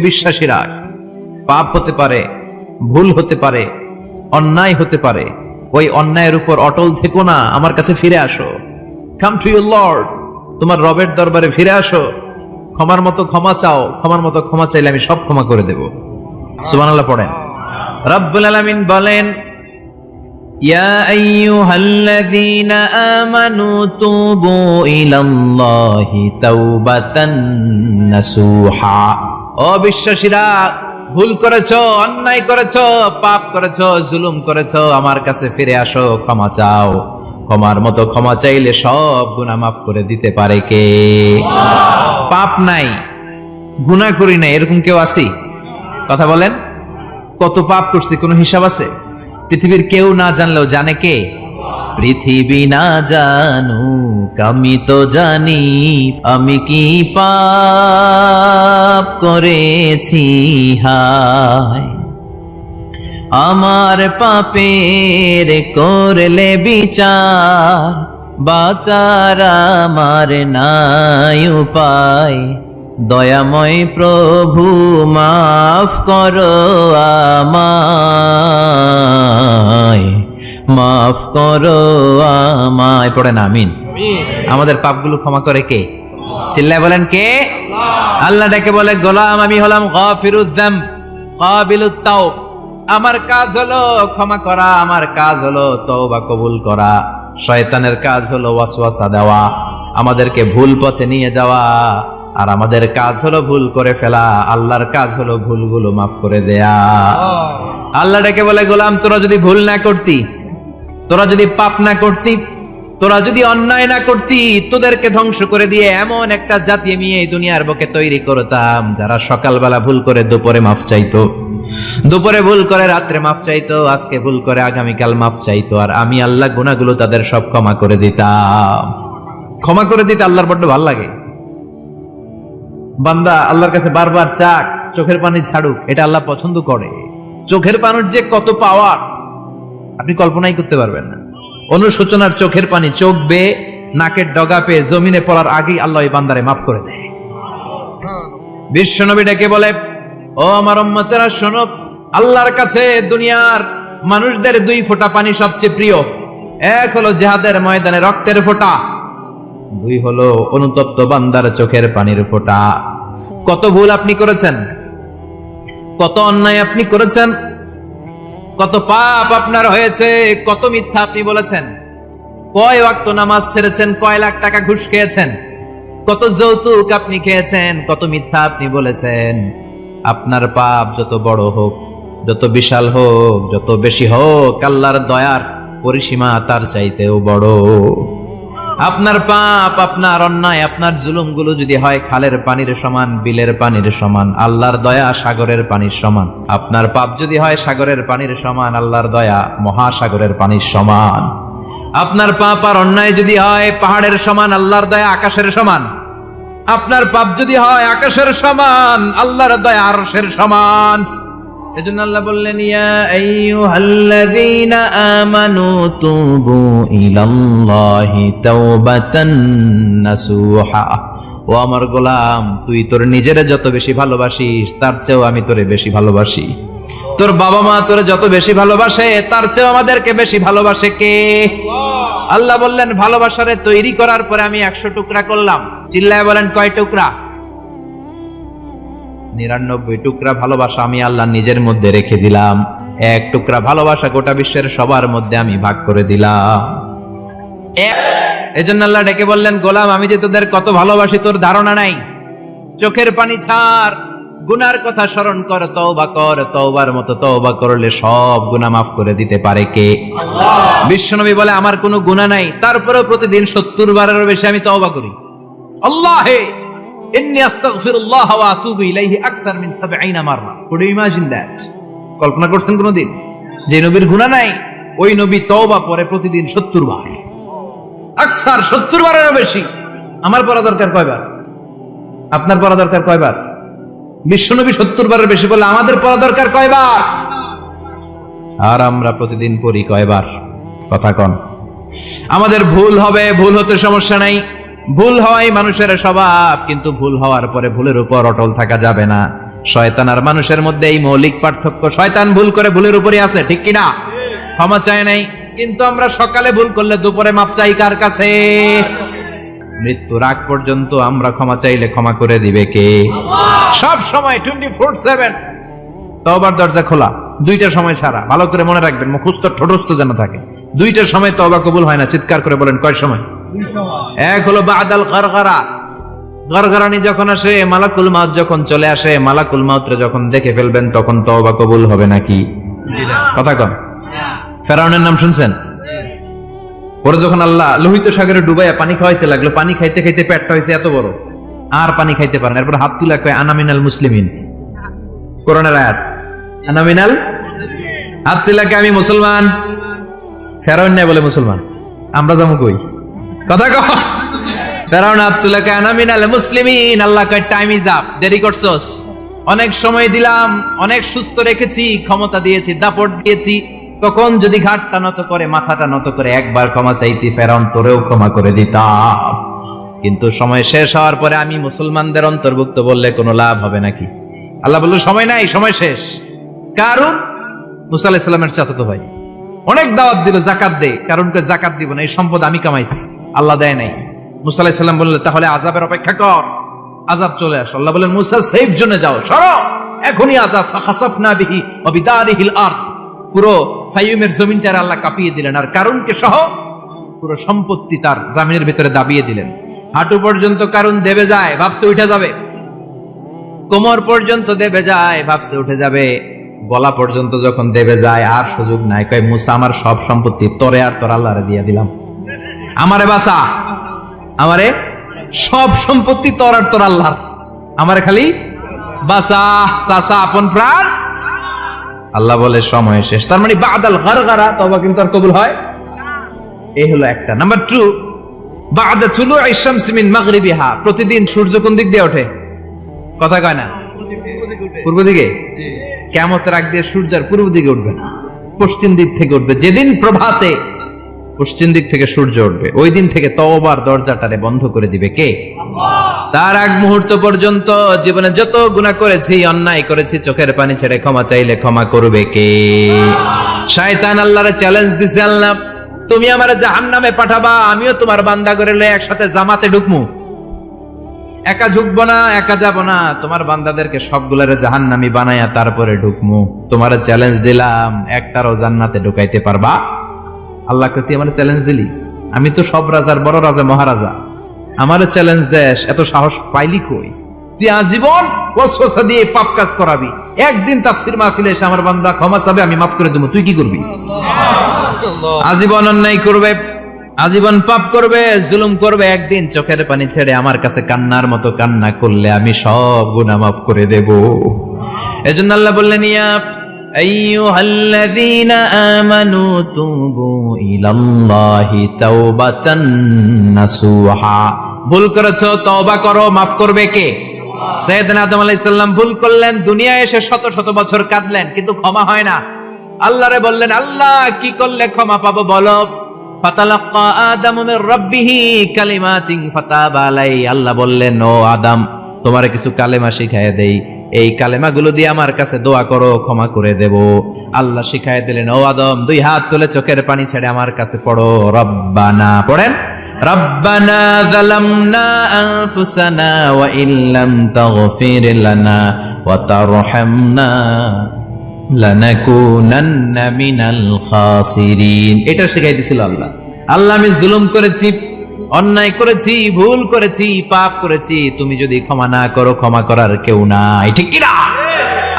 বিশ্বাসীরা, পাপ হতে পারে, ভুল হতে পারে, অন্যায় হতে পারে, ওই অন্যায়ের উপর অটল থেকো না, আমার কাছে ফিরে আসো। কাম টু ইউর লর্ড, তোমার রবের দরবারে ফিরে আসো, ক্ষমার মতো ক্ষমা চাও, ক্ষমার মতো ক্ষমা চাইলে আমি সব ক্ষমা করে দেব। সুবহানাল্লাহ পড়েন। রব্বুল আলামিন বলেন, ইয়া আইয়ুহাল্লাযীনা আমানু তুবু ইলাল্লাহি তাওবাতান নাসুহা। ও বিশ্বাসীরা, ভুল করেছো, অন্যায় করেছো, পাপ করেছো, জুলুম করেছো, আমার কাছে ফিরে আসো, ক্ষমা চাও। ক্ষমার মতো ক্ষমা চাইলে সব গুনাহ মাফ করে দিতে পারে কে? পাপ নাই, গুনাহ করি নাই, এরকম কেউ আছি? কথা বলেন। কত পাপ করছি, কোনো হিসাব আছে? পৃথিবীর কেউ না জানলেও জানে কে? পৃথিবী না জানুক আমি তো জানি, আমি কি পাপ করেছি হায়। আমার পাপের করলে বিচার, বাঁচার আমার নাই উপায়। দয়াময় প্রভু মাফ করো আমায়, মাফ করো আমায়। পড়েন আমিন। আমাদের পাপগুলো ক্ষমা করে কে? চিল্লায় বলেন কে? আল্লাহ ডেকে বলে, গোলাম আমি হলাম গাফিরুয যামব কাবিলুত তাওব। আমার কাজ হলো ক্ষমা করা, আমার কাজ হলো তওবা কবুল করা। শয়তানের কাজ হলো ওয়াসওয়াসা দেওয়া, আমাদেরকে ভুল পথে নিয়ে যাওয়া। আর আমাদের কাজ হলো ভুল করে ফেলা, আল্লাহর কাজ হলো ভুলগুলো মাফ করে দেয়া। আল্লাহ ডেকে বলে, গোলাম তোরা যদি ভুল না করতি, তোরা যদি পাপ না করতি, তোরা যদি অন্যায় না করতি, তোদেরকে ধ্বংস করে দিয়ে এমন একটা জাতি আমি এই দুনিয়ার বুকে তৈরি করতাম, যারা সকালবেলা ভুল করে দুপুরে মাফ চাইতো, দুপুরে ভুল করে রাত্রে মাফ চাইতো, আজকে ভুল করে আগামীকাল মাফ চাইতো। আর আমি আল্লাহ গুনাহগুলো তাদের সব ক্ষমা করে দিতাম। ক্ষমা করে দিতে আল্লাহর বড্ড ভালো লাগে। বান্দা আল্লাহর কাছে বারবার চাক, চোখের পানি ছাড়ুক, এটা আল্লাহ পছন্দ করে। চোখের পানির যে কত পাওয়ার আপনি কল্পনাই করতে পারবেন না। অনুশোচনার চোখের পানি চোখ বেয়ে নাকের ডগা পেয়ে জমিনে পড়ার আগেই আল্লাহ এই বান্দারে মাফ করে দেয়। বিশ্বনবী ডেকে বলে, ও আমার উম্মতেরা শোনো, আল্লাহর কাছে দুনিয়ার মানুষদের দুই ফোঁটা পানি সবচেয়ে প্রিয়। এক হলো জিহাদের ময়দানে রক্তের ফোঁটা, দুই হলো অনুতপ্ত বান্দার চোখের পানির ফোঁটা। কত ভুল আপনি করেছেন, কত অন্যায় আপনি করেছেন, কত পাপ আপনার হয়েছে, কত মিথ্যা আপনি বলেছেন, কয় ওয়াক্ত নামাজ ছেড়েছেন, কয় লাখ টাকা ঘুষ খেয়েছেন, কত যৌতুক আপনি খেয়েছেন, কত মিথ্যা আপনি বলেছেন। আপনার পাপ যত বড় হোক, যত বিশাল হোক, যত বেশি হোক, আল্লাহর দয়ার পরিসীমা তার চাইতেও বড়। আপনার পাপ, আপনার অন্যায়, আপনার জুলুমগুলো যদি হয় খালের পানির সমান, বিলের পানির সমান, আল্লাহর দয়া সাগরের পানির সমান। আপনার পাপ যদি হয় সাগরের পানির সমান, আল্লাহর দয়া মহাসাগরের পানির সমান। আপনার পাপ আর অন্যায় যদি হয় পাহাড়ের সমান, আল্লাহর দয়া আকাশের সমান। আপনার পাপ যদি হয় আকাশের সমান, আল্লাহর দয়া আরশের সমান। এজন্য আল্লাহ বললেন, ইয়া আইয়ুহাল্লাযীনা আমানু তুবু ইলাল্লাহি তাওবাতান নাসুহা। ও আমার গোলাম, তুই তোর নিজেরে যত বেশি ভালোবাসিস, তার চেয়েও আমি তোরে বেশি ভালোবাসি। তোর বাবা মা তোরে যত বেশি ভালোবাসে, তার চেয়েও আমাদেরকে বেশি ভালোবাসে কে? আল্লাহ বললেন, ভালোবাসারে তৈরি করার পরে আমি 100 টুকরা করলাম। চিল্লায় বলেন, কয় টুকরা? 99 টুকরা ভালোবাসা আমি আল্লাহ নিজের মধ্যে রেখে দিলাম। 1 টুকরা ভালোবাসা গোটা বিশ্বের সবার মধ্যে আমি ভাগ করে দিলাম। এজন্য আল্লাহ ডেকে বললেন, গোলাম আমি যে তোদের কত ভালোবাসি তোর ধারণা নাই। চোখের পানি ছাড়, গুনার কথা স্মরণ কর, তওবা কর। তওবার মতো তওবা করলে সব গুনাহ মাফ করে দিতে পারে কে? আল্লাহ। বিশ্বনবী বলে, আমার কোনো গুনাহ নাই, তারপরেও প্রতিদিন 70 বারেরও বেশি আমি তওবা করি। আল্লাহে ইন্নী আস্তাগফিরুল্লাহ ওয়া আতুবু ইলাইহি আকসার মিন 70 মাররা। Could you imagine that? কল্পনা করছেন কোনদিন যে নবীর গুনাহ নাই, ওই নবী তওবা পড়ে প্রতিদিন 70 বার, আকসার 70 বারেরও বেশি। আমার পড়া দরকার কয়বার? আপনার পড়া দরকার কয়বার? বিশ্বনবী 70 বারের বেশি বলে আমাদের পড়া দরকার কয়বার? আর আমরা প্রতিদিন পড়ি কয়বার? কথা কন। আমাদের ভুল হবে, ভুল হতে সমস্যা নাই, ভুল হওয়াই মানুষের স্বভাব, কিন্তু ভুল হওয়ার পরে ভুলের উপর অটল থাকা যাবে না। শয়তান আর মানুষের মধ্যে এই মৌলিক পার্থক্য। শয়তান ভুল করে ভুলের উপরে আছে, ঠিক কিনা? ক্ষমা চায় নাই, কিন্তু আমরা সকালে ভুল করলে দুপুরে মাপ চাই কার কাছে? মৃত্যুর আগ পর্যন্ত আমরা ক্ষমা চাইলে ক্ষমা করে দিবে কে? সব সময় 24/7 তওবার দরজা খোলা, দুইটা সময় ছাড়া। ভালো করে মনে রাখবেন, মুখস্থ ঠোঁটস্থ যেন থাকে। দুইটার সময় তওবা কবুল হয় না। চিৎকার করে বলেন কয় সময়? এক হলো বাদাল গারগারা, গারগারানি যখন আসে, মালাকুল মাউত যখন চলে আসে, মালাকুল মাউতরে যখন দেখে ফেলবেন তখন তওবা কবুল হবে নাকি? কথা কম। ফেরাউনের নাম শুনছেন? পরে যখন আল্লাহ লোহিত সাগরে ডুবাইয়া পানি খাওয়াইতে লাগলো, পানি খাইতে খাইতে পেটটা হয়েছে এত বড়, আর পানি খাইতে পারেন। এরপর হাত তুলে কয় আনা মিনাল মুসলিমিন। কোরআনের আয়াত, আনা মিনাল, হাত তুলে কয় আমি মুসলমান। ফেরাউন না বলে মুসলমান, আমরা যাবো কই? কথা কও। ফেরাউন হাত তুলে কয় আনা মিনাল মুসলিমিন। আল্লাহ কয় টাইম ইজ আপ, দেরি করছস। অনেক সময় দিলাম, অনেক সুস্থ রেখেছি, ক্ষমতা দিয়েছি, দাপট দিয়েছি। তখন যদি ঘাটটা নত করে, মাথাটা নত করে একবার ক্ষমা চাইতি, ফেরাউন তোরেও ক্ষমা করে দিতাম। কিন্তু সময় শেষ হওয়ার পরে আমি মুসলমানদের অন্তর্ভুক্ত বললে কোনো লাভ হবে নাকি? আল্লাহ বলল সময় নাই, সময় শেষ। কারণ মুসা আলাইহিস সালামের চাচাতো ভাই অনেক দাওয়াত দিল, জাকাত দে। কারণকে জাকাত দিব না, এই সম্পদ আমি কামাইছি, আল্লাহ দেয় নাই। মুসা আলাইহিস সালাম বললেন তাহলে আযাবের অপেক্ষা কর, আযাব চলে আসে। আল্লাহ বলেন মুসা সেফ জোনে যাও, সরো, এখনই আযাব। ফাখাসাফনা বিহি ওয়া বিদারিহিল আরদ, পুরো ফাইয়ুমের জমিনটার আল্লাহ কাঁপিয়ে দিলেন, আর কারুনকে সহ পুরো সম্পত্তি তার জামিনের ভিতরে দাবিয়ে দিলেন। হাঁটু পর্যন্ত কারুন দেবে যায়, ভাবছে উঠে যাবে। কোমর পর্যন্ত দেবে যায়, ভাবছে উঠে যাবে। গলা পর্যন্ত যখন দেবে যায়, আর সুযোগ নাই। কয় মুসা আমার সব সম্পত্তি তোরে আর তোর আল্লাহরে দিয়ে দিলাম, আমারে বাঁচা, আমারে সব সম্পত্তি তোর আর তোর আল্লাহর, আমারে খালি বাঁচা, চাচা আপন প্রাণ। আল্লাহ বলে সময় শেষ। তার মানে বাদাল গারগারা তওবা কিন্তু আর কবুল হয়? এই হলো একটা। নাম্বার 2, বাদা তুলুই শামসি মিন মাগরিবিহা, প্রতিদিন সূর্য কোন দিক দিয়ে ওঠে? কথা কয় না? পূর্ব দিকে। কিয়ামতের আগ দিয়ে সূর্য আর পূর্ব দিকে উঠবে না, পশ্চিম দিক থেকে উঠবে। যেদিন প্রভাতে পশ্চিম দিক থেকে সূর্য উঠবে, ওই দিন থেকে তওবার দরজাটারে বন্ধ করে দিবে কে? তার আগ মুহূর্ত পর্যন্ত জীবনে যত গুনাহ করেছি, অন্যায় করেছি, চোখের পানি ছেড়ে ক্ষমা চাইলে ক্ষমা করবে কে? শয়তান আল্লাহরে চ্যালেঞ্জ দিছে, আল্লাহ তুমি আমারে জাহান্নামে পাঠাবা, আমিও তোমার বান্দা করে লয়ে একসাথে জামাতে ঢুকমু। একা ঢুকবো না, একা যাব না, তোমার বান্দাদেরকে সবগুলোরে জাহান্নামী বানায়া তারপরে ঢুকমু। তোমারে চ্যালেঞ্জ দিলাম, একটারও জান্নাতে ঢুকাইতে পারবা? আল্লাহকে তুই আমার চ্যালেঞ্জ দিলি? আমি তো সব রাজার বড় রাজা, মহারাজা, আমার চ্যালেঞ্জ দেশ, এত সাহস পাইলি কই? তুই আজীবন ওয়াসওয়াসা দিয়ে পাপ কাজ করাবি, একদিন তাফসীর মাহফিলে এসে আমার বান্দা ক্ষমা চাবে, আমি মাফ করে দেব, তুই কি করবি? আজীবন অন্যায় করবে, আজীবন পাপ করবে, জুলুম করবে, একদিন চোখের পানি ছেড়ে আমার কাছে কান্নার মতো কান্না করলে আমি সব গুনাহ মাফ করে দেব। এজন্য আল্লাহ বললেন ইয়া আইয়ুহাল্লাযীনা আমানু তুবু ইলাল্লাহি তাওবাতান নাসুহা। ভুল করেছো, তওবা করো, মাফ করবে কে? সাইয়েদনা আদম আলাইহিস সালাম ভুল করলেন, দুনিয়ায় এসে শত শত বছর কাঁদলেন, কিন্তু ক্ষমা হয় না। আল্লাহরে বললেন আল্লাহ কি করলে ক্ষমা পাবো বলো? ফাতালাক্কা আদামু মির রাব্বিহি কালিমাতিন ফাতাবা আলাইহি। আল্লাহ বললেন ও আদম, তোমারে কিছু কালেমা শিখায় দেই, এই কালেমাগুলো দিয়ে আমার কাছে দোয়া করো, ক্ষমা করে দেব। আল্লাহ শিখায় দিলেন ও আদম, দুই হাত তুলে চোখের পানি ছেড়ে আমার কাছে পড়ো, রব্বানা, পড়েন, রব্বানা যালামনা আনফুসানা ওয়া ইল্লাম তাগফির লানা ওয়া তারহামনা লানাকুনান্না মিনাল খাসিরিন। এটা শিখাই দিয়েছিল আল্লাহ। আল্লাহ আমি জুলুম করেছি, অন্যায় করেছি, ভুল করেছি, পাপ করেছি, তুমি যদি ক্ষমা না করো, ক্ষমা করার কেউ নাই, ঠিক কি না?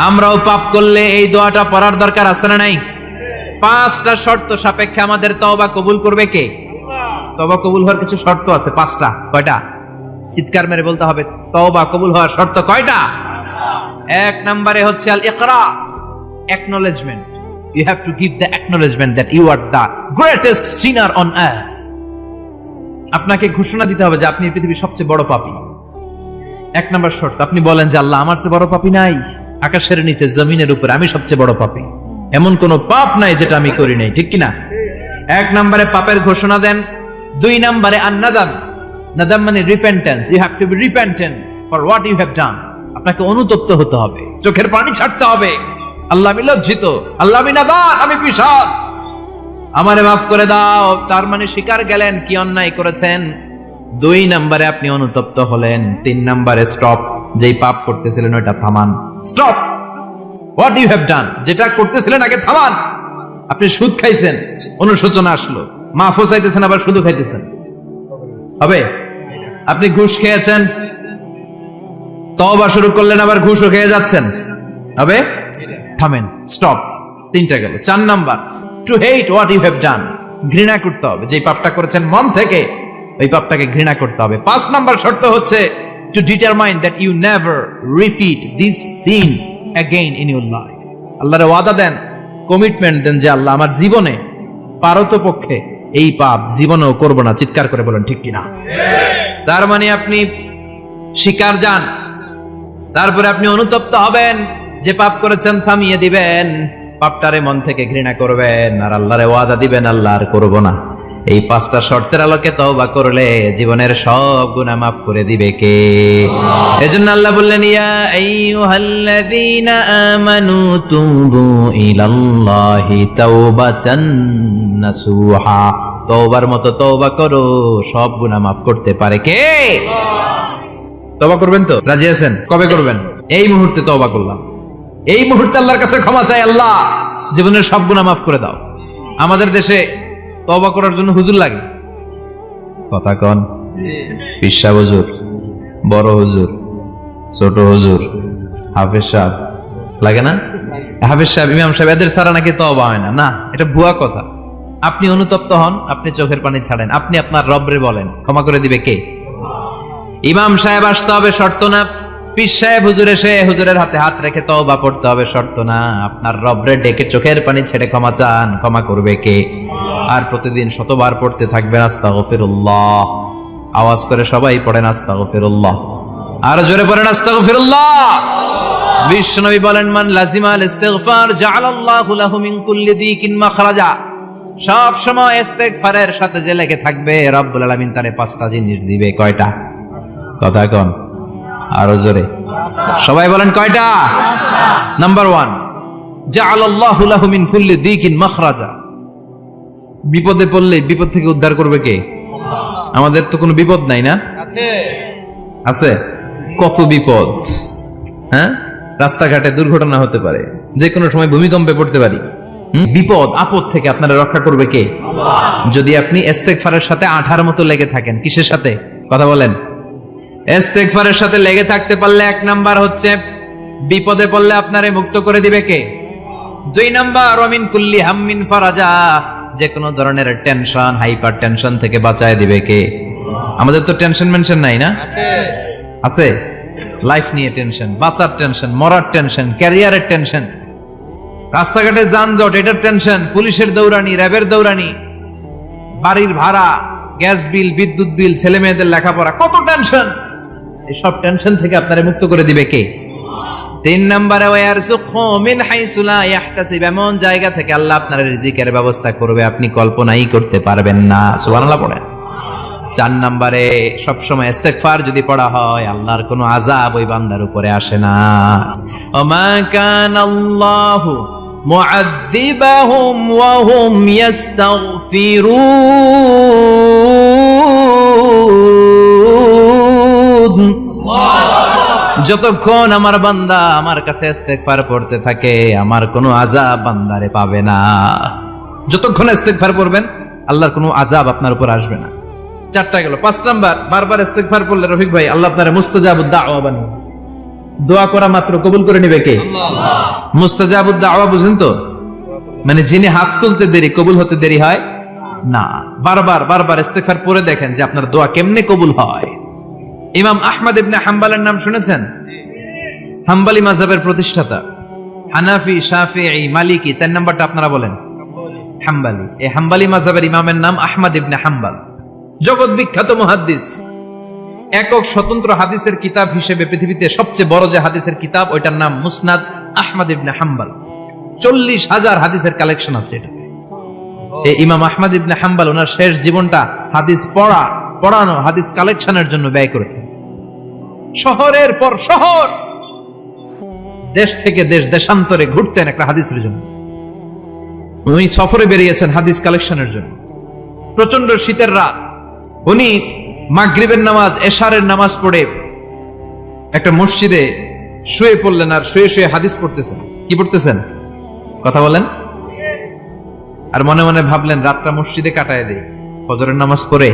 আমরাও পাপ করলে এই দোয়াটা পড়ার দরকার আছে না নাই? 5টা শর্ত সাপেক্ষে আমাদের তওবা কবুল করবে কে? তওবা কবুল হওয়ার কিছু শর্ত আছে, 5টা। কয়টা? চিৎকার মেরে বলতে হবে, তওবা কবুল হওয়ার শর্ত কয়টা? 1 নম্বরে হচ্ছে আল ইকরা, acknowledgement. You have to give the acknowledgement that you are the greatest sinner on earth. আপনাকে ঘোষণা দিতে হবে যে আপনি পৃথিবীর সবচেয়ে বড় পাপী। 1 নম্বর শর্ত, আপনি বলেন যে আল্লাহ আমার চেয়ে বড় পাপী নাই, আকাশের নিচে জমিনের উপরে আমি সবচেয়ে বড় পাপী, এমন কোন পাপ নাই যেটা আমি করি নাই, ঠিক কি না? 1 নম্বরে পাপের ঘোষণা দেন। 2 নম্বরে আন-নাদাম, নাদাম মানে repentance, you have to be repentant for what you have done. আপনাকে অনুতপ্ত হতে হবে, চোখের পানি ছাড়তে হবে। আল্লাহ আমি লজ্জিত, আল্লাহ আমি নাদান, আমি পিশাচ, আমারে মাফ করে দাও। তার মানে স্বীকার গেলেন কি অন্যায় করেছেন। 2 নম্বরে আপনি অনুতপ্ত হলেন। 3 নম্বরে স্টপ, যেই পাপ করতেছিলেন ওটা থামান। Stop what you have done, যেটা করতেছিলেন আগে থামান। আপনি সুদ খাইছেন, অনুশোচনা আসলো, মাফও চাইতেছেন, আবার সুদও খাইতেছেন, হবে? আপনি ঘুষ খেয়েছেন, তওবা শুরু করলেন, আবার ঘুষও খেয়ে যাচ্ছেন, হবে? থামেন, স্টপ। 3টা গেল। 4 number, to hate what you have done, ঘৃণা করতে হবে। যে পাপটা করেছেন মন থেকে, ওই পাপটাকে ঘৃণা করতে হবে। 5 নাম্বার শর্ত হচ্ছে to determine that you never repeat this sin again in your life. আল্লাহর ওয়াদা দেন, কমিটমেন্ট দেন যে আল্লাহ আমার জীবনে পারতপক্ষে এই পাপ জীবনেও করব না। চিৎকার করে বলেন ঠিক কিনা? তার মানে আপনি স্বীকার যান, তারপরে আপনি অনুতপ্ত হবেন, যে পাপ করেছেন থামিয়ে দিবেন, পাপটারে মন থেকে ঘৃণা করবেন, আর আল্লাহরে ওয়াদা দিবেন আল্লাহ আর করব না। এই 5টা শর্তের আলোকে তওবা করলে জীবনের সব গুনাহ মাফ করে দিবে কে? এজন্য আল্লাহ বললেন, ইয়া আইয়ুহাল্লাযীনা আমানু তুবু ইলাল্লাহি তাওবাতান নাসুহা, তওবার মতো তওবা করো, সব গুনাহ মাফ করতে পারে কে? তওবা করবেন তো? রাজি আছেন? কবে করবেন? এই মুহূর্তে তওবা করলাম, এই মুহূর্তে আল্লাহর কাছে ক্ষমা চাই, আল্লাহ জীবনের সব গুনাহ মাফ করে দাও। আমাদের দেশে তওবা করার জন্য হুজুর লাগে, কথা কন? পিসা হুজুর, বড় হুজুর, ছোট হুজুর, হাফেজ সাহেব লাগে না? হাফেজ সাহেব, ইমাম সাহেব, এদের ছাড়া নাকি তওবা হয় না। না, এটা ভুয়া কথা। আপনি অনুতপ্ত হন, আপনি চোখের পানি ছাড়েন, আপনি আপনার রবরে বলেন, ক্ষমা করে দিবে কে? ইমাম সাহেব আসতে হবে, শর্ত না। পীর সাহেব হুজুর এসে হুজুরের হাতে হাত রেখে তওবা পড়তে হবে, শর্ত না। আপনার রবরে ডেকে চোখের পানি ছেড়ে ক্ষমা চান, ক্ষমা করবে কে? আর প্রতিদিন শতবার পড়তে থাকবেন আস্তাগফিরুল্লাহ। আওয়াজ করে সবাই পড়েন আস্তাগফিরুল্লাহ, আর জোরে পড়েন আস্তাগফিরুল্লাহ। বিশ্বনবী বলেন, মান লাজিমাল ইস্তিগফার জাআলাল্লাহু লাহু মিন কুল্লি দিকিন মাখরাজা। সব সময় ইস্তিগফারের সাথে যে লেগে থাকবে, রব্বুল আলামিন তারে 5টা জিনিস দিবে। কয়টা? কথা কন, আরো জোরে সবাই বলেন, কয়টা? নাম্বার 1, জাআলাল্লাহু লাহু মিন কুল্লি দিকিন মাখরাজা। বিপদে পড়লে বিপদ থেকে উদ্ধার করবে কে? আমাদের তো কোনো বিপদ নাই না? আছে। কত বিপদ, হ্যাঁ? রাস্তাঘাটে দুর্ঘটনা হতে পারে, যে কোনো সময় ভূমিকম্পে পড়তে পারি। বিপদ আপদ থেকে আপনারা রক্ষা করবে কে? যদি আপনি ইস্তেগফারের সাথে আঠার মতো লেগে থাকেন। কিসের সাথে? কথা বলেন। ইস্তেগফারের সাথে লেগে থাকতে পারলে 1 নাম্বার হচ্ছে বিপদে পড়লে আপনারে মুক্ত করে দিবে কে? 2 নাম্বার, ওমিন কুল্লি হাম্মিন ফারাজা, যে কোনো ধরনের টেনশন, হাইপার টেনশন থেকে বাঁচায় দিবে কে? আমাদের তো টেনশন মেনশন নাই না? আছে। লাইফ নিয়ে টেনশন, বাঁচার টেনশন, মরার টেনশন, ক্যারিয়ারের টেনশন, রাস্তাঘাটে যানজট, এটার টেনশন, পুলিশের দৌড়ানি, র্যাবের দৌড়ানি, বাড়ির ভাড়া, গ্যাস বিল, বিদ্যুৎ বিল, ছেলে মেয়েদের লেখাপড়া, কত টেনশন। এই সব টেনশন থেকে আপনারে মুক্ত করে দিবে কে? 3 নম্বরে, ওয়ারযুকহু মিন হাইসু লা ইয়াহতাসিব, এমন জায়গা থেকে আল্লাহ আপনার রিজিকের ব্যবস্থা করবে আপনি কল্পনাই করতে পারবেন না। সুবহানাল্লাহ পড়েন। 4 নম্বরে, সব সময় ইস্তিগফার যদি পড়া হয়, আল্লাহর কোনো আযাব ওই বান্দার উপরে আসে না। ওমা কানাল্লাহু মুআযযিবাহুম ওয়া হুম ইস্তাগফিরুন। যতক্ষণ আমার বান্দা আমার কাছে ইস্তিগফার পড়তে থাকে, আমার কোনো আযাব বান্দারে পাবে না। যতক্ষণ ইস্তিগফার পড়বেন, আল্লাহর কোনো আযাব আপনার উপর আসবে না। 4টা গেল। 5 নাম্বার, বারবার ইস্তিগফার পড়লে রফিক ভাই আল্লাহ আপনারে মুস্তাজাবুদ দাওয়া বানিয়ে, দোয়া করা মাত্র কবুল করে নেবে কে? আল্লাহ। মুস্তাজাবুদ দাওয়া বুঝেন তো? মানে যিনি হাত তুলতে দেরি, কবুল হতে দেরি হয় না। বারবার বারবার ইস্তিগফার পড়ে দেখেন যে আপনার দোয়া কেমনে কবুল হয়। ইমাম আহমদ ইবনে হাম্বলের নাম শুনেছেন? হাম্বলি মাযহাবের প্রতিষ্ঠাতা। হানাফি, শাফিঈ, মালিকি, 4 নাম্বারটা আপনারা বলেন। হাম্বলি। এই হাম্বলি মাযহাবের ইমামের নাম আহমদ ইবনে হাম্বল। জগৎ বিখ্যাত মুহাদ্দিস। একক স্বতন্ত্র হাদিসের কিতাব হিসেবে পৃথিবীতে সবচেয়ে বড় যে হাদিসের কিতাব, ওইটার নাম মুসনাদ আহমদ ইবনে হাম্বল। 40,000 হাদিসের কালেকশন আছে এটা। এই ইমাম আহমদ ইবনে হাম্বল ওনার শেষ জীবনটা হাদিস পড়ানো, হাদিস কালেকশনের জন্য ব্যয় করেছেন। শহরের পর শহর দেশ থেকে দেশান্তরে ঘুরতেন একটা হাদিসের জন্য। উনি সফরে বেরিয়েছেন হাদিস কালেকশনের জন্য। প্রচন্ড শীতের রাত, উনি মাগরিবের নামাজ এশারের নামাজ পড়ে একটা মসজিদে শুয়ে পড়লেন, আর শুয়ে শুয়ে হাদিস পড়তেছেন। কি পড়তেছেন? কথা বলেন। আর মনে মনে ভাবলেন রাতটা মসজিদে কাটায় দেই, ফজরের নামাজ পড়ে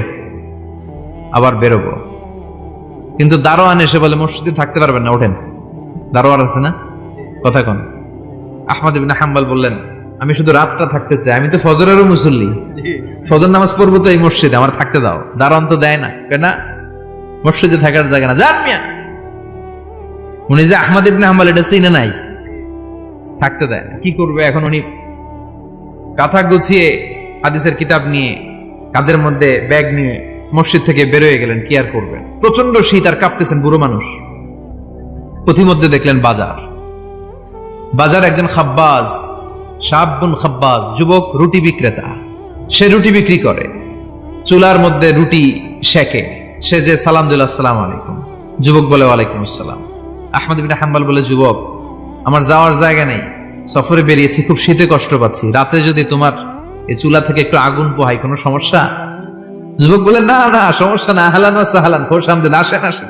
আবার বেরোবো। কিন্তু দারোয়ান এসে বলে মসজিদে থাকতে পারবেন না, ওঠেন। দারোয়ান আছে না, কথা কোন? আহমদ ইবনে হাম্বল বললেন আমি শুধু রাতটা থাকতে চাই, আমি তো ফজরেরও মুসল্লি, ফজর নামাজ পড়বো তো এই মসজিদে, আমার থাকতে দাও। দারোয়ান তো দেয় না, কেন? মসজিদে থাকার জায়গা না, যান মিয়া। উনি যে আহমদ ইবনে হাম্বল এটা চিনে নাই, থাকতে দেয় না। কি করবে এখন? উনি কাঁথা গুছিয়ে হাদিসের কিতাব নিয়ে কাঁধের মধ্যে ব্যাগ নিয়ে মসজিদ থেকে বেরোয় গেলেন। কি আর করবেন, প্রচন্ড শীত, আর কাঁপতেছেন, বুড়ো মানুষ। পথিমধ্যে দেখলেন বাজার একজন খাব্বাজ, শাবুন খাব্বাজ, যুবক রুটি বিক্রেতা। সে রুটি বিক্রি করে, চুলার মধ্যে রুটি সেকে। সে যে সালাম দিল আসসালামু আলাইকুম, যুবক বলে ওয়ালাইকুম আসসালাম। আহমদ ইবনে হাম্বল বলে যুবক আমার যাওয়ার জায়গা নেই, সফরে বেরিয়েছি, খুব শীতে কষ্ট পাচ্ছি, রাতে যদি তোমার এই চুলা থেকে একটু আগুন পোহাই কোনো সমস্যা? যুবক বলে না না সমস্যা না, আহলান ওয়া সাহলান, খোশ আমদেদ, আসেন আসেন,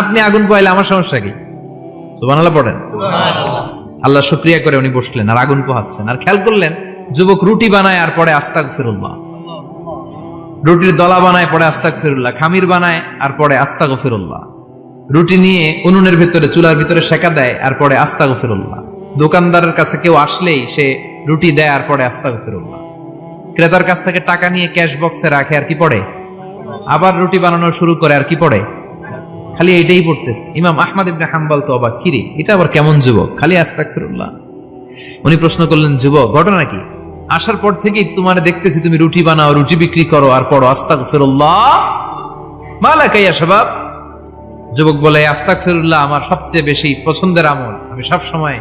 আপনি আগুন পোহাইলে আমার সমস্যা কি? সুবহানাল্লাহ পড়েন। আল্লাহ শুকরিয়া করে উনি বসলেন আর আগুন পোহাচ্ছেন। আর খেয়াল করলেন যুবক রুটি বানায় আর পরে আস্তাগফিরুল্লাহ, রুটির দলা বানায় পরে আস্তাগফিরুল্লাহ, খামির বানায় আর পরে আস্তাগফিরুল্লাহ, রুটি নিয়ে উনুনের ভিতরে চুলার ভিতরে সেকা দেয় আর পরে আস্তাগফিরুল্লাহ। দোকানদারের কাছে কেউ আসলেই সে রুটি দেয় আর পরে আস্তাগফিরুল্লাহ। ক্রেতার কাছ থেকে টাকা নিয়ে ক্যাশ বক্সে রাখে আর কি পড়ে? আবার রুটি বানানো শুরু করে আর কি পড়ে? খালি এইটাই পড়তেছে। ইমাম আহমদ ইবনে হাম্বল তো অবাক, কিরে এটা আবার কেমন যুবক, খালি আস্তাগফিরুল্লাহ। উনি প্রশ্ন করলেন যুবক ঘটনা কি? আসার পর থেকেই তোমার দেখতেছি তুমি রুটি বানাও, রুটি বিক্রি করো আর পড়ো আস্তাগফিরুল্লাহ, মালাকা ইয়া শাবাব। যুবক বলে আস্তাগফিরুল্লাহ আমার সবচেয়ে বেশি পছন্দের আমল, আমি সব সময়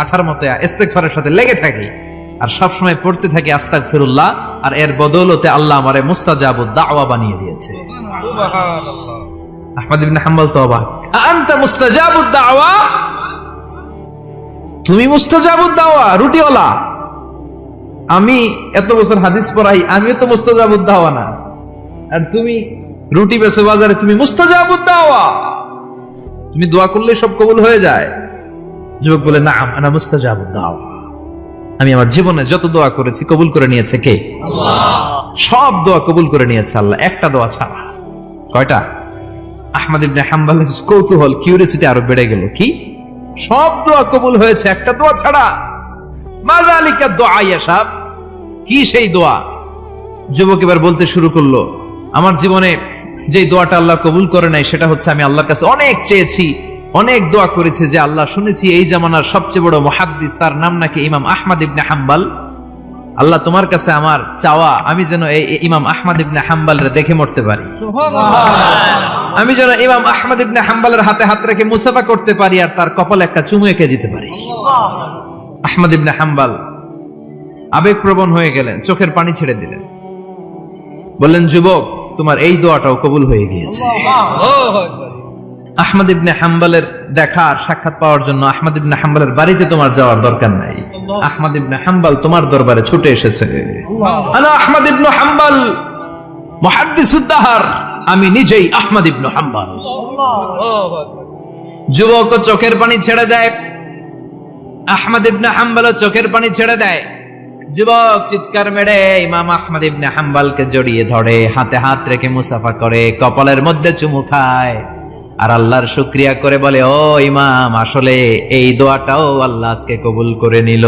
আঠার মতো ইস্তেগফারের সাথে লেগে থাকি আর সব সময় পড়তে থাকি আস্তাগফিরুল্লাহ, আর এর বদৌলতে আল্লাহ আমারে মুস্তাজাবুদ দাওয়া বানিয়ে দিয়েছে। সুবহানাল্লাহ। আহমদ ইবনে হাম্বল তো অবাক, আনতা মুস্তাজাবুদ দাওয়া, তুমি মুস্তাজাবুদ দাওয়া, রুটিওয়ালা। আমি এত বছর হাদিস পড়াই, আমিও তো মুস্তাজাবুদ দাওয়া না, আর তুমি রুটি বেচো বাজারে, তুমি মুস্তাজাবুদ দাওয়া, তুমি দোয়া করলে সব কবুল হয়ে যায়। যুবক বলে নাম আনা মুস্তাজাবুদ দাওয়া, আমি আমার জীবনে যত দোয়া করেছি কবুল করে নিয়েছে কে? আল্লাহ। সব দোয়া কবুল করে নিয়েছে আল্লাহ, একটা দোয়া ছাড়া। কয়টা? আহমদ ইবনে হাম্বলের কৌতূহল, কিউরিয়াসিটি আরো বেড়ে গেল। কি? সব দোয়া কবুল হয়েছে একটা দোয়া ছাড়া। মাযালিকা দুআ ইয়া শাব, কি সেই দোয়া? যুবক এবার বলতে শুরু করলো আমার জীবনে যে দোয়াটা আল্লাহ কবুল করে নাই সেটা হচ্ছে আমি আল্লাহর কাছে অনেক চেয়েছি, অনেক দোয়া করেছে যে আল্লাহ, শুনেছি এই জামানার সবচেয়ে বড় মুহাদ্দিস, তার নাম নাকি ইমাম আহমদ ইবনে হাম্বল। আল্লাহ তোমার কাছে আমার চাওয়া আমি যেন এই ইমাম আহমদ ইবনে হাম্বলের দেখে মরতে পারি, আমি যেন ইমাম আহমদ ইবনে হাম্বলের হাতে হাত রেখে মুসাফা করতে পারি আর তার কপালে একটা চুমু এঁকে দিতে পারি। আহমদ ইবনে হাম্বল আবেগপ্রবণ হয়ে গেলেন, চোখের পানি ছেড়ে দিলেন, বললেন যুবক তোমার এই দোয়াটাও কবুল হয়ে গিয়েছে। আহমদ ইবনে হাম্বলের দেখার সাক্ষাৎ পাওয়ার জন্য আহমদ ইবনে হাম্বলের বাড়িতে তোমার যাওয়ার দরকার নাই, আহমদ ইবনে হাম্বল তোমার দরবারে ছুটে এসেছে। আনা আহমদ ইবনে হাম্বল মুহাদ্দিসুদ দাহর, আমি নিজেই আহমদ ইবনে হাম্বল। যুবক চোখের পানি ছেড়ে দেয়, আহমদ ইবনে হাম্বল চোখের পানি ছেড়ে দেয়। যুবক চিৎকার মেরে ইমাম আহমদ ইবনে হাম্বলকে জড়িয়ে ধরে, হাতে হাত রেখে মুসাফা করে, কপালের মধ্যে চুমু খায় আর আল্লাহর শুকরিয়া করে বলে ও ইমাম, আসলে এই দোয়াটাও আল্লাহ আজকে কবুল করে নিল।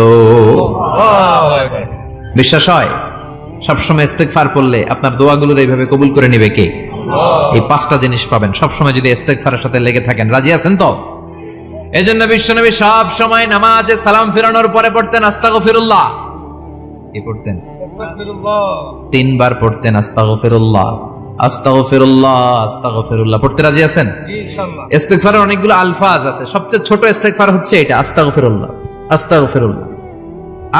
বিশ্বাস হয়? সবসময় ইস্তেগফার করলে আপনার দোয়াগুলোর এইভাবে কবুল করে নিবে কে? এই পাঁচটা জিনিস পাবেন সবসময় যদি ইস্তেগফারের সাথে লেগে থাকেন। রাজি আছেন তো? এই জন্য বিশ্বনবী সব সময় নামাজে সালাম ফিরানোর পরে পড়তেন আস্তাগফিরুল্লাহ। কি পড়তেন? তিনবার পড়তেন আস্তাগফিরুল্লাহ, আস্তাগফিরুল্লাহ, আস্তাগফিরুল্লাহ। পড়তে রাজি আছেন? ইনশাআল্লাহ। ইস্তেগফারের অনেকগুলো আলফাজ আছে, সবচেয়ে ছোট ইস্তেগফার হচ্ছে এটা, আস্তাগফিরুল্লাহ, আস্তাগফিরুল্লাহ।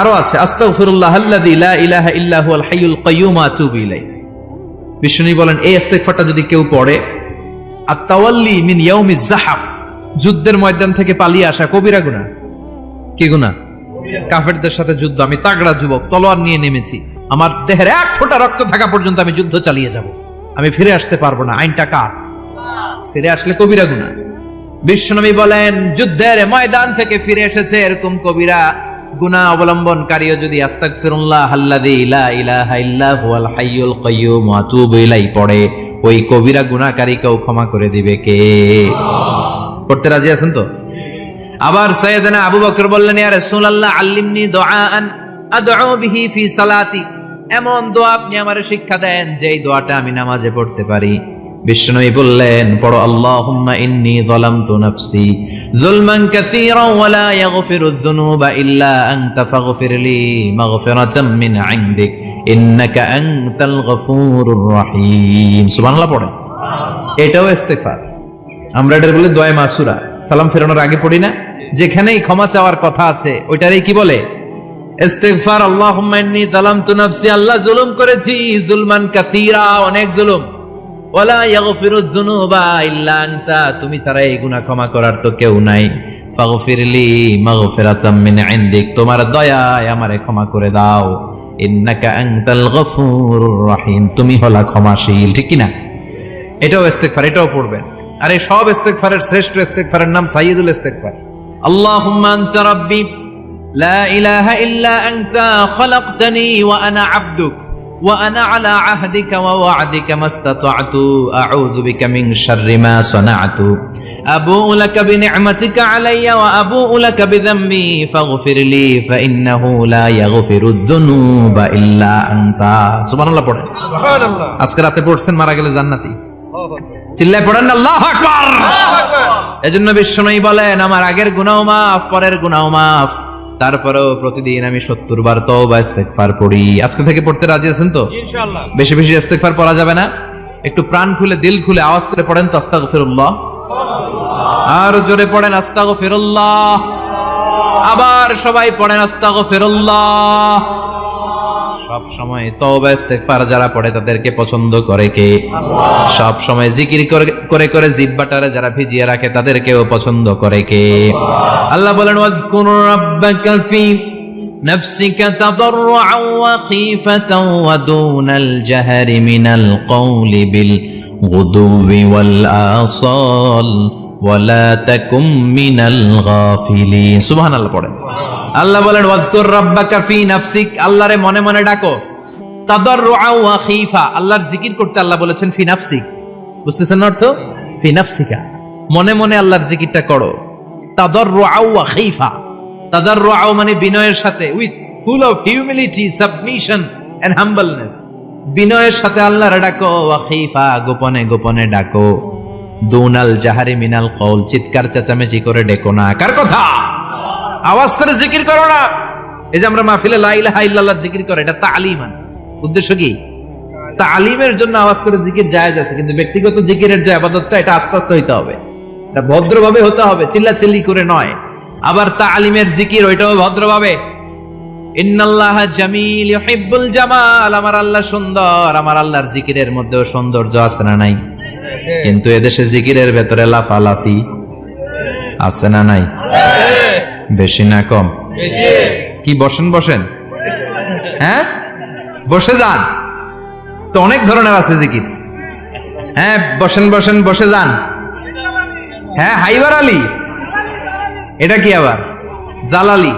আরো আছে আস্তাগফিরুল্লাহ আল্লাযী লা ইলাহা ইল্লা হুয়াল হাইয়ুল কাইয়্যুম আতুবু ইলাইহি। বিষ্ণু বলেন এই ইস্তেগফারটা যদি কেউ পড়ে, আত-তাওয়াল্লি মিন ইয়াউমিজ জাহাফ, যুদ্ধের ময়দান থেকে পালিয়ে আসা কবিরা গুনাহ। কি গুনাহ? কাফেরদের সাথে যুদ্ধ। আমি তাগড়া যুবক, তলোয়ার নিয়ে নেমেছি, আমার দেহের এক ফোঁটা রক্ত থাকা পর্যন্ত আমি যুদ্ধ চালিয়ে যাব, আমি ফিরে আসতে পারবো না। আইনটা কার? ফিরে আসলে কবিরা গুনাহ। বিশ্বনবী বলেন, যুদ্ধের ময়দান থেকে ফিরে এসেছে এরকম কবিরা গুনাহ অবলম্বনকারীও যদি আস্তাগফিরুল্লাহ আল্লাযী লা ইলাহা ইল্লা হুয়াল হাইয়ুল কাইয়্যুম ওয়া আতুবু ইলাইহি পড়ে, ওই কবিরা গুনাহকারীকেও ক্ষমা করে দিবে কে? করতে রাজি আছেন তো? আবার সাইয়েদনা আবু বকর বললেন, ইয়া রাসূলুল্লাহ আল্লিমনি দুআআন আদউ বিহি ফি সালাতি, এমন দোয়া আপনি আমারে শিক্ষা দেন যেই দোয়াটা আমি নামাজে পড়তে পারি। বিশ্বনবী বললেন, পড়ো আল্লাহুম্মা ইন্নী যালামতু নাফসি যুলমান কাসীরান ওয়া লা ইয়াগফিরুয যুনুবা ইল্লা আনতা ফাগফিরলি মাগফিরাতাম মিন ইনদিক ইন্নাকা আনতাল গফুরুর রহিম। সুবহানাল্লাহ পড়েন। এটাও ইস্তেগফার। আমরা এটার বলে দোয়া মাসুরা, সালাম ফেরানোর আগে পড়ি না? যেখানেই ক্ষমা চাওয়ার কথা আছে ওইটারই কি বলে? ইস্তেগফার। আল্লাহুম্মা ইন্নী যালামতু নাফসি, আল্লাহ জুলুম করেছি, যুলমান কাসীরা, অনেক জুলুম, ওয়ালা ইয়াগফিরুয যুনুবা ইল্লা আনতা, তুমি ছাড়া এই গুনাহ ক্ষমা করার তো কেউ নাই। ফাগফিরলি মাগফিরাতাম মিন ইনদিক, তোমার দয়ায় আমারে ক্ষমা করে দাও। ইন্নাকা আনতাল গফুরুর রহিম, তুমি হলা ক্ষমাশীল। ঠিক কি না? এটাও ইস্তেগফার, এটাও পড়বেন। আর এই সব ইস্তেগফারের শ্রেষ্ঠ ইস্তেগফারের নাম সাইয়্যিদুল ইস্তেগফার। আল্লাহুম্মা আনতা রাব্বি লা ইলাহা ইল্লা আনতা খালাকতানি ওয়া আনা আবদুক ওয়া আনা আলা আহদিকা ওয়া ওয়া'দিকা মাস্তাতা'তু আউযু বিকা মিন শাররি মা সানা'তু আবুউ লাকা বিনি'মাতিকা আলাইয়া ওয়া আবুউ লাকা বিযামবি ফাগফিরলি ফাইন্নাহু লা ইয়াগফিরুয যুনুবা ইল্লা আনতা। সুবহানাল্লাহ পড়েন। সুবহানাল্লাহ। আজকে রাতে পড়ছেন, মারা গেলে জান্নাতি। চিল্লায় পড়েন আল্লাহু আকবার। এজন্য বিশ্বনবী বলেন, আমার আগের গুনাহ মাফ, পরের গুনাহ মাফ, তারপরেও প্রতিদিন আমি 70 বার তওবা ইস্তেগফার পড়ি। আজকে থেকে পড়তে রাজি আছেন তো? ইনশাআল্লাহ। বেশি বেশি ইস্তেগফার পড়া যাবে না? একটু প্রাণ খুলে, দিল খুলে আওয়াজ করে পড়েন তো আস্তাগফিরুল্লাহ। আর জোরে পড়েন আস্তাগফিরুল্লাহ। আবার সবাই পড়েন আস্তাগফিরুল্লাহ। সব সময় তওবা ইস্তেগফার যারা পড়ে তাদেরকে পছন্দ করে কে? আল্লাহ। সব সময় জিকির করে করে জিহ্বাটারে যারা ভিজিয়ে রাখে তাদেরকেও পছন্দ করে কে? আল্লাহ বলেন, ওয়াযকুর রাব্বাকা ফি নাফসিকা তাদাররুআন ওয়া খীফাতান ওয়া দুনাল জাহরি মিনাল কওলি বিল গুদুবি ওয়াল আসাল ওয়া লা তাকুম মিনাল গাফিলিন। সুবহানাল্লাহ পড়েন। আল্লাহ বলেন, ওয়াযকুর রাব্বাকা ফি নাফসিক, আল্লাহরে মনে মনে ডাকো। তাদাররুআন ওয়া খীফা, আল্লাহর জিকির করতে আল্লাহ বলেছেন ফি নাফসিক। বুঝতেছেন না অর্থ? ফি নাফসিকা, মনে মনে আল্লাহর জিকিরটা করো। তাদাররুআন ওয়া খীফা, তাদাররুআন মানে বিনয়ের সাথে, with full of humility, submission and humbleness, বিনয়ের সাথে আল্লাহরে ডাকো। ওয়া খীফা, গোপনে গোপনে ডাকো। দুনাল জাহারি মিনাল কওল, চিৎকার চেঁচামেচি করে ডেকো না। কার কথা? আওয়াজ করে জিকির করো না। এই যে আমরা মাহফিলে লা ইলাহা ইল্লাল্লাহ জিকির করে, এটা তালিমান। উদ্দেশ্য কি? তালিমের জন্য আওয়াজ করে জিকির জায়েজ আছে, কিন্তু ব্যক্তিগত জিকিরের যে ইবাদতটা, এটা আস্তে আস্তে হইতে হবে, এটা ভদ্রভাবে হতে হবে, চিল্লাচিল্লি করে নয়। আবার তালিমের জিকির ওইটাও ভদ্রভাবে। ইন্নাল্লাহা জামিল ইউহিব্বুল জামাল, আমার আল্লাহ সুন্দর, আমার আল্লাহর জিকিরের মধ্যেও সৌন্দর্য আছে না নাই? কিন্তু এদেশে জিকিরের ভেতরে লাফালাফি আছে না নাই? বেশি না কম? বেশি। কি বসেন বসেন, হ্যাঁ বসে যান তো, অনেক ধরনের আছে জিকির। হ্যাঁ বসেন বসেন, বসে যান। হ্যাঁ হাইবার আলী, এটা কি আবার জালালি?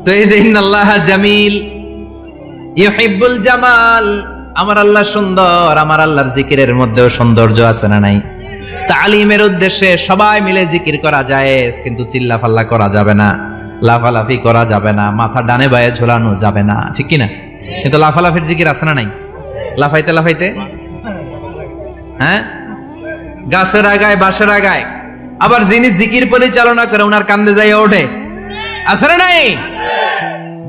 তো এই যে ইন্নাল্লাহা জামিল ইউহিব্বুল জামাল, আমার আল্লাহ সুন্দর, আমার আল্লাহর জিকিরের মধ্যেও সৌন্দর্য আছে না নাই? তালিমের উদ্দেশ্যে সবাই মিলে জিকির করা জায়েজ, কিন্তু চিল্লাফাল্লা করা যাবে না, লাফালাফি করা যাবে না, মাথা ডানে বায়ে ঝোলানো যাবে না। ঠিক কি না? কিন্তু লাফালাফির জিকির আছে না নাই? লাফাইতে লাফাইতে, হ্যাঁ গাছের আগায় বাঁশের আগায়। আবার যিনি জিকির পরিচালনা করে ওনার কান্দে যাই ওঠে, আছে না নাই?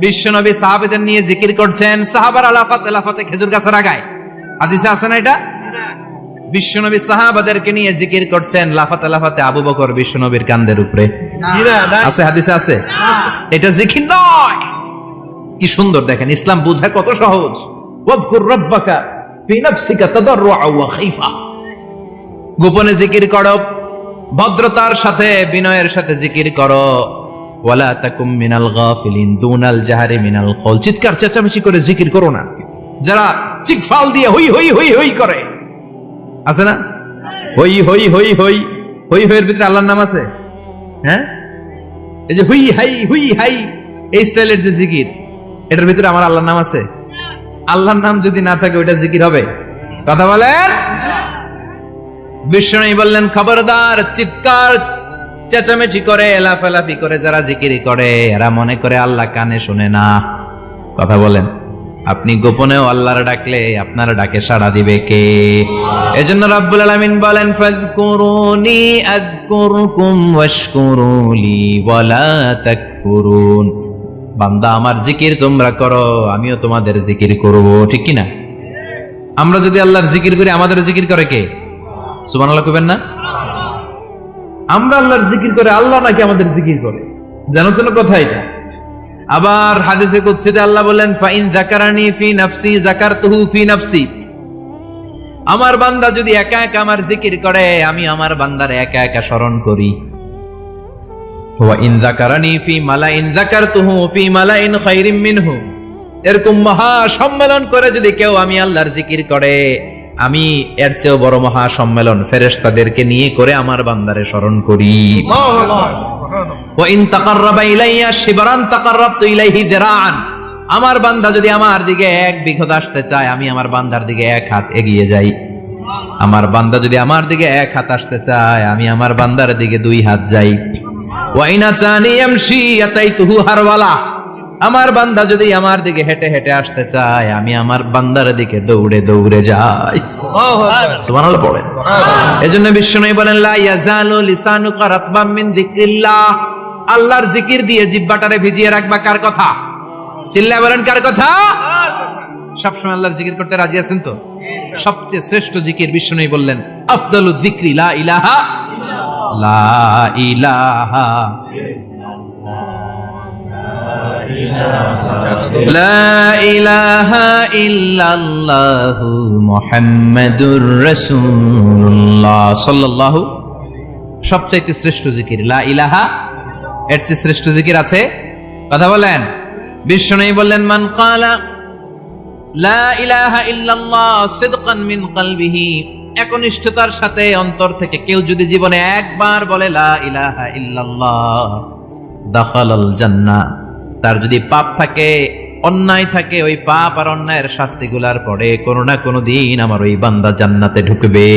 বিশ্বনবী সাহাবাদের নিয়ে জিকির করছেন, সাহাবারা লাফাতে লাফাতে খেজুর গাছের আগায়। হাদিসে আছে না এটা? বিশ্বনবী সাহাবাদেরকে নিয়ে জিকির করছেন, লাফাতে লাফাতে আবু বকর বিশ্বনবীর কান্দের উপরে। আছে হাদিসে আছে? এটা জিকির নয়। কি সুন্দর দেখেন, ইসলাম বোঝা কত সহজ। ওয়াযকুর রাব্বাকা ফি নাফসিকা তাদাররুআন ওয়া খীফা, গোপনে জিকির করো, ভদ্রতার সাথে বিনয়ের সাথে জিকির করো। ওয়ালা তাকুম মিনাল গাফিলিন দুনাল জাহারি মিনাল কওল, চিৎকার চেঁচামেচি করে জিকির করো না। যারা চিকফাল দিয়ে হই হই হই হই করে, আছে না? হই হই হই হই হই হইয়ের ভিতরে আল্লাহর নাম আছে? হ্যাঁ, এই যে হুই হাই হুই হাই এই স্টাইলের যে জিকির, এটার ভিতরে আমার আল্লাহর নাম আছে? আল্লাহর নাম যদি না থাকে ওইটা জিকির হবে? কথা বলেন। বিষ্ণু বললেন খবরদার, চিৎকার চেঁচামেচি করে লাফালাফি করে যারা জিকিরি করে এরা মনে করে আল্লাহ কানে শুনে না। কথা বলেন। আপনি গোপনেও আল্লাহর ডাকলে আপনার ডাকে সাড়া দিবে কে? এজন্য রাব্বুল আলামিন বলেন ফাযকুরুনি আযকুরকুম ওয়াশকুরুলি ওয়ালা তাকফুরুন। বান্দা আমার জিকির তোমরা করো, আমিও তোমাদের জিকির করব, ঠিক কি না? আমরা যদি আল্লাহর জিকির করি আমাদের জিকির করে কে? সুবহানাল্লাহ কইবেন না? আমরা আল্লাহর জিকির করে আল্লাহ নাকি আমাদের জিকির করে? জানো তো কথা এটা। আবার হাদিসে কুদসিতে আল্লাহ বলেন ফাইন যাকারানি ফি নাফসি যাকারতুহু ফি নাফসি। আমার বান্দা যদি একা একা আমার জিকির করে আমি আমার বান্দার একা একা স্মরণ করি। ওয়া ইন যাকারানি ফি মালাইন যাকারতুহু ফি মালাইন খায়রিম মিনহু। এরকম মহা সম্মেলন করে যদি কেউ আমি আল্লাহর জিকির করে আমি এর চেয়েও বড় মহা সম্মেলন ফেরেশতাদেরকে নিয়ে করে আমার বান্দারে স্মরণ করি। ওয়া ইন তাকাররাবা ইলাইয়া শিবরান তাকাররাবতু ইলাইহি যিরাআন। আমার বান্দা যদি আমার দিকে এক বিঘত আসতে চায় আমি আমার বান্দার দিকে এক হাত এগিয়ে যাই। আমার বান্দা যদি আমার দিকে এক হাত আসতে চায় আমি আমার বান্দার দিকে দুই হাত যাই। ওয়া ইন আতানি ইয়ামশি আতাইতুহু হারওয়ালা। আমার বান্দা যদি আমার দিকে হেঁটে হেঁটে আসতে চায় আমি আমার বান্দার দিকে দৌড়ে দৌড়ে যাই। সুবহানাল্লাহ পড়েন। এজন্য বিষ্ণু বলেন লা ইয়াজালু লিসানুকা রাতবাম মিন যিকরিল্লাহ। আল্লাহর জিকির দিয়ে জিহ্বাটারে ভিজিয়ে রাখবা। কার কথা? চিল্লায় বলেন কার কথা? সব সময় আল্লাহর জিকির করতে রাজি আছেন তো? সবচেয়ে শ্রেষ্ঠ জিকির বিষ্ণু বললেন আফদালু যিকরি লা ইলাহা লা ইলাহা লা ইলাহা ইল্লাল্লাহু মুহাম্মাদুর রাসূলুল্লাহ সাল্লাল্লাহু। সবচাইতে শ্রেষ্ঠ জিকির লা ইলাহা। এর চেয়ে শ্রেষ্ঠ জিকির আছে? কথা বলেন। বিষ্ণু বললেন মান ক্বালা লা ইলাহা ইল্লাল্লাহ সিদকান মিন কলবিহি। একনিষ্ঠতার সাথে অন্তর থেকে কেউ যদি জীবনে একবার বলে লা ইলাহা ইল্লাল্লাহ দাখালাল জান্নাহ। তার যদি পাপ থাকে অন্যায় থাকে ওই পাপ আর অন্যায়ের শাস্তিগুলার পরে কোনো না কোনো দিন আমার ওই বান্দা জান্নাতে ঢুকবে।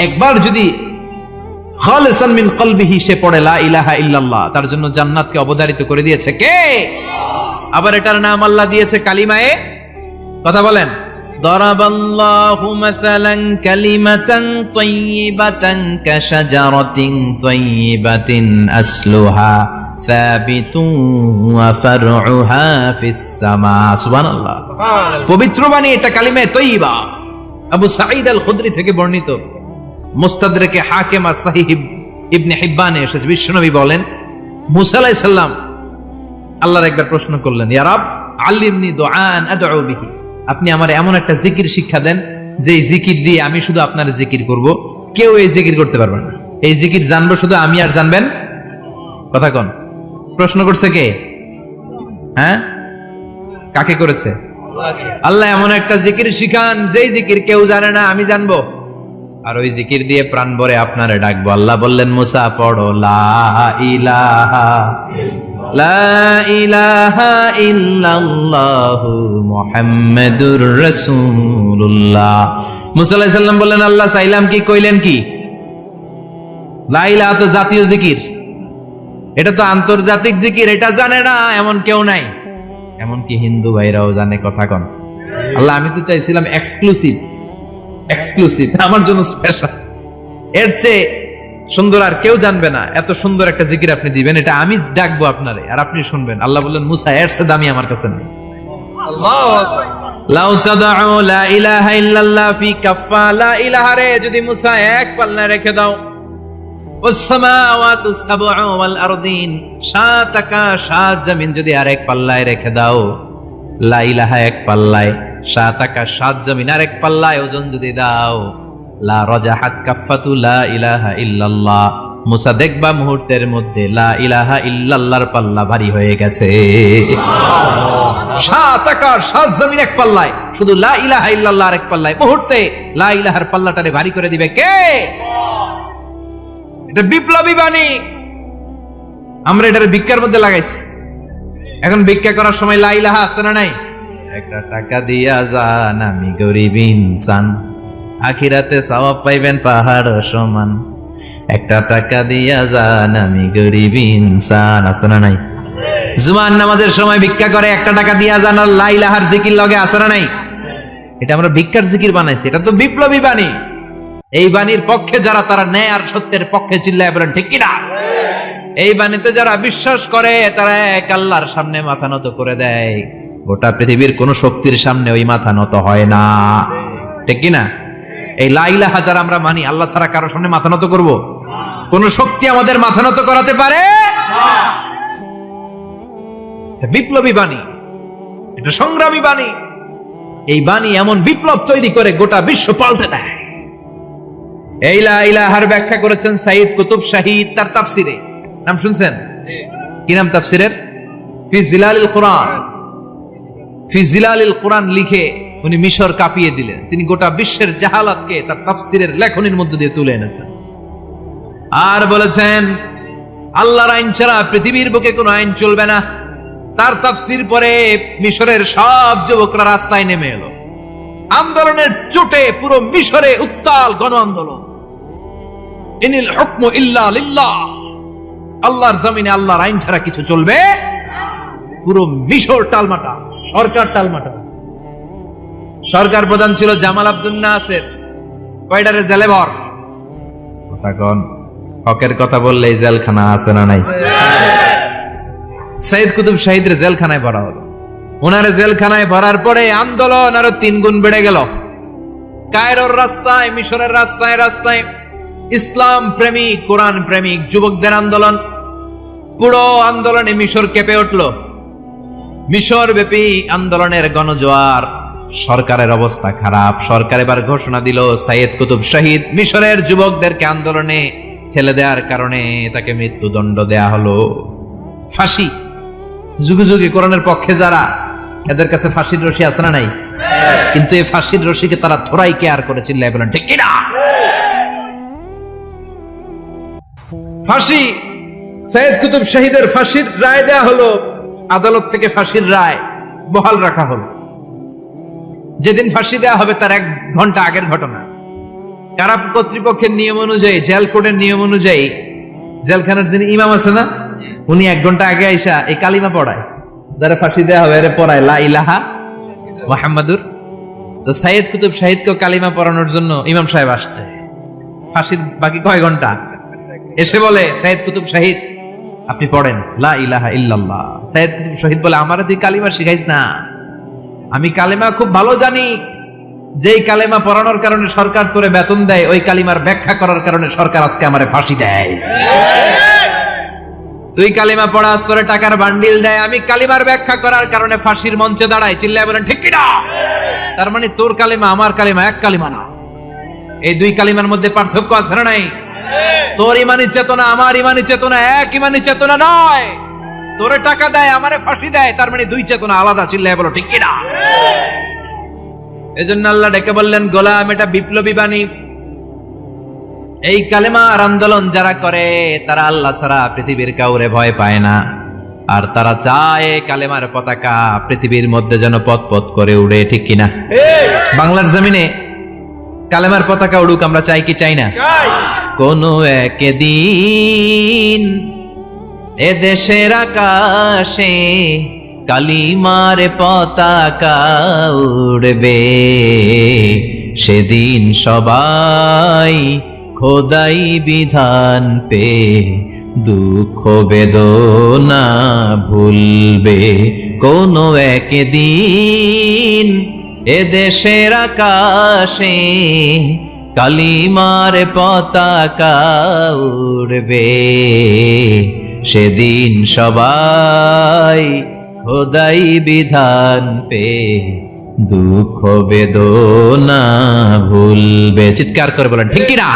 একবার যদি খালিসান মিন কলবিহি সে পড়ে লা ইলাহা ইল্লাল্লাহ তার জন্য জান্নাতকে অবধারিত করে দিয়েছে কে? আবার এটার নাম আল্লাহ দিয়েছে কালিমায়ে। কথা বলেন। দরাবাল্লাহু মাসালান কালিমাতান তাইয়িবাতান কাশাজারাতিন তাইয়িবাতিন আসলুহা সাবিতুন ওয়া ফারউহা ফিস সামা। সুবহানাল্লাহ। পবিত্র বাণী এটা কালিমায়ে তাইয়িবা। আবু সাঈদ আল খুদরি থেকে বর্ণিত, মুস্তাদরাকে হাকিম আর সহিহ ইবনে হিব্বানে এসেছে। বিশ্বনবী বলেন মুসা আলাইহিস সালাম আল্লাহর একবার প্রশ্ন করলেন ইয়া রাব আল্লিমনি দুআআন আদউ বিহি। আপনি আমার এমন একটা জিকির শিক্ষা দেন যে জিকির দিয়ে আমি শুধু আপনার জিকির করব, কেউ এই জিকির করতে পারবে না। এই জিকির জানবো শুধু আমি আর জানবেন। কথা কোন? প্রশ্ন করছে কে? হ্যাঁ, কাকে করেছে? আল্লাহ এমন একটা জিকির শিখান যেই জিকির কেউ জানে না, আমি জানবো, আর ওই জিকির দিয়ে প্রাণ ভরে আপনারে ডাকবো। আল্লাহ বললেন মুসা পড়ো লা ইলাহা লা ইলাহা ইল্লাল্লাহু মুহাম্মাদুর রাসূলুল্লাহ। মুসা আলাইহিস সালাম বললেন আল্লাহ চাইলাম কি, কইলেন কি? লা ইলাহা তো জাতীয় জিকির, এটা তো আন্তর্জাতিক জিকির, এটা জানে না এমন কেউ নাই। এমনকি হিন্দু ভাইরাও জানে। কথা কন। আল্লাহ আমি তো চাইছিলাম এক্সক্লুসিভ, আমার জন্য স্পেশাল, এর চেয়ে সুন্দর আর কেউ জানবে না। এত সুন্দর একটা জিকির আপনি দিবেন, এটা আমি ডাকবো আপনারে আর আপনি শুনবেন। আল্লাহ বললেন মুসা এর চেয়ে দামি আমার কাছে নেই। আল্লাহু আকবার। লাউ তাদউ লা ইলাহা ইল্লাল্লাহ ফি কাফা, লা ইলাহা রে যদি মুসা এক পাল্লায় রেখে দাও, ওয়াস সামাওয়াতু সাবউ ওয়াল আরদিন, সাত আকাশ সাত জমিন যদি আরেক পাল্লায় রেখে দাও, লা ইলাহা এক পাল্লায়, সাত আকাশ সাত জমিন আরেক পাল্লায় ওজন যদি দাও, লা রাজাহাত কাফাতু লা ইলাহা ইল্লাল্লাহ, মুসা দেখবা মুহূর্তের মধ্যে লা ইলাহা ইল্লাল্লাহর পাল্লা ভারী হয়ে গেছে। সাত আকাশ সাত জমিন এক পাল্লায়, শুধু লা ইলাহা ইল্লাল্লাহর এক পাল্লায় মুহূর্তে লা ইলাহার পাল্লাটারে ভারী করে দিবে কে? এটা বিপ্লবী বাণী। আমরা এটার ভিক্ষার মধ্যে লাগাইছি। এখন ভিক্ষা করার সময় লা ইলাহা আছে না নাই? একটা টাকা দিয়া যান, আমি গরিব ইনসান, আখিরাতে সওয়াব পাইবেন পাহাড় সমান। একটা টাকা দিয়া যান, আমি গরিব ইনসান, আছে না নাই? জুমার নামাজের সময় ভিক্ষা করে একটা টাকা দিয়া যান, আর লা ইলাহার জিকির লগে, আছে না নাই? এটা আমরা ভিক্ষার জিকির বানাইছি, এটা তো বিপ্লবী বাণী। এই বাণীর পক্ষে যারা, তারা ন্যায় আর সত্যের পক্ষে চিল্লায় বলেন ঠিক কিনা? এই বাণীতে যারা বিশ্বাস করে তারা এক আল্লাহর সামনে মাথা নত করে দেয়। গোটা পৃথিবীর কোন শক্তির সামনে ওই মাথা নত হয় না, ঠিক কিনা? এই লা ইলাহা যারা আমরা মানি, আল্লাহ ছাড়া কারো সামনে মাথা নত করব? কোন শক্তি আমাদের মাথা নত করাতে পারে না। বিপ্লবী বাণী, এটা সংগ্রামী বাণী। এই বাণী এমন বিপ্লব তৈরি করে গোটা বিশ্ব পাল্টে দেয়। এই লা ইলাহার ব্যাখ্যা করেছেন সাইয়্যিদ কুতুব শাহীদ তার তাফসিরে। নাম শুনছেন? কি নাম তাফসিরের? ফি জিলালিল কুরআন। ফি জিলালিল কুরআন লিখে উনি মিশর কাঁপিয়ে দিলেন। তিনি গোটা বিশ্বের জাহালাতকে তার তাফসিরের লেখনীর মধ্যে দিয়ে তুলে এনেছেন। আর বলেছেন আল্লাহর আইন ছাড়া পৃথিবীর বুকে কোনো আইন চলবে না। তার তাফসির পরে মিশরের সব যুবকরা রাস্তায় নেমে এলো। আন্দোলনের চোটে পুরো মিশরে উত্তাল গণ আন্দোলন। ইনিল হুকমু ইল্লা লিল্লাহ, আল্লাহর জমিনে আল্লাহর আইন ছাড়া কিছু চলবে। পুরো মিশর টালমাটা, সরকার টালমাটা। সরকার প্রধান ছিল জামাল আব্দুল নাসের। কয়টারে জেলে ভর? তখন হকের কথা বললে জেলখানা আছে না নাই? সাইয়্যিদ কুতুব শাহীদের জেলখানায় ভরা হলো। ওনারে জেলখানায় ভরার পরে আন্দোলন আরো 3 গুণ বেড়ে গেল। কায়রোর রাস্তায়, মিশরের রাস্তায় রাস্তায় ইসলাম প্রেমিক, কোরআন প্রেমিক যুবকদের আন্দোলন। পুরো আন্দোলনে মিশর কেঁপে উঠল। মিশর ব্যাপী আন্দোলনের গণজোয়ার। সরকারের অবস্থা খারাপ। সরকার এবার ঘোষণা দিল সাইয়্যিদ কুতুব শাহীদ মিশরের যুবকদেরকে আন্দোলনে ঠেলে দেওয়ার কারণে তাকে মৃত্যুদণ্ড দেয়া হলো। ফাঁসি। যুগে যুগে কোরআনের পক্ষে যারা, এদের কাছে ফাঁসির রশি আছে না নাই? কিন্তু এই ফাঁসির রশিকে তারা থোড়াই কেয়ার করে চিল্লায় বলেন ঠিক কিনা? ফাঁসি। সাইয়্যিদ কুতুব শাহীদের ফাঁসির রায় দেয়া হলো। আদালত থেকে ফাঁসির রায় বহাল রাখা হলো। যেদিন ফাঁসি দেয়া হবে তার 1 ঘন্টা আগের ঘটনা। কারা কর্তৃপক্ষের নিয়ম অনুযায়ী, জেল কোডের নিয়ম অনুযায়ী জেলখানার যিনি ইমাম আছে না, উনি 1 ঘন্টা আগে আইসা এই কালিমা পড়ায়। যারা ফাঁসি দেয়া হবে এর পড়ায় লা ইলাহা মুহাম্মাদুর। তো সাইয়্যিদ কুতুব শাহীদকে কালিমা পড়ানোর জন্য ইমাম সাহেব আসছে। ফাঁসির বাকি কয় ঘন্টা, এসে বলে সাইয়্যিদ কুতুব শাহীদ আপনি পড়েন লা ইলাহা ইল্লাল্লাহ। সাইয়্যিদ কুতুব শাহীদ বলে আমারে তুই কালিমা শিখাইস না, আমি কালিমা খুব ভালো জানি। যেই কালিমা পড়ানোর কারণে সরকার তোরে বেতন দেয়, ওই কালিমার ব্যাখ্যা করার কারণে সরকার আজকে আমারে ফাঁসি দেয়। তুই কালিমা পড়াস, তোরে টাকার বান্ডিল দেয়, আমি কালিমার ব্যাখ্যা করার কারণে ফাঁসির মঞ্চে দাঁড়াই। চিল্লায় বলেন ঠিক কিনা? তার মানে তোর কালিমা আমার কালিমা এক কালিমা না। এই 2 কালিমার মধ্যে পার্থক্য আছে না নাই? তোর ইমানি চেতনা আমার ইমানি চেতনা এক ইমানি চেতনা নয়। তোরে টাকা দেয়, আমারে ফাঁসি দেয়, তার মানে 2 চেতনা আলাদা। চিল্লায় বলো ঠিক কিনা? এজন্য আল্লাহ ডেকে বললেন গোলাম, এটা বিপ্লবী বাণী। এই কালেমার আন্দোলন যারা করে তারা আল্লাহ ছাড়া পৃথিবীর কাউরে ভয় পায় না। আর তারা চায় কালেমার পতাকা পৃথিবীর মধ্যে যেন পথ করে উড়ে, ঠিক কিনা? বাংলার জমিনে কালেমার পতাকা উড়ুক, আমরা চাই কি চাই না? কোন একদিন এ দেশের আকাশে কালিমার পতাকা উড়বে, সেদিন সবাই খোদাই বিধান পে দুঃখ বেদনা ভুলবে। কোন একদিন এ দেশের আকাশে কালিমার পতাকা উড়বে, সেদিন সবাই খোদাই বিধান পে দুঃখ বেদনা ভুলবে। চিৎকার করে বলেন ঠিক কিনা?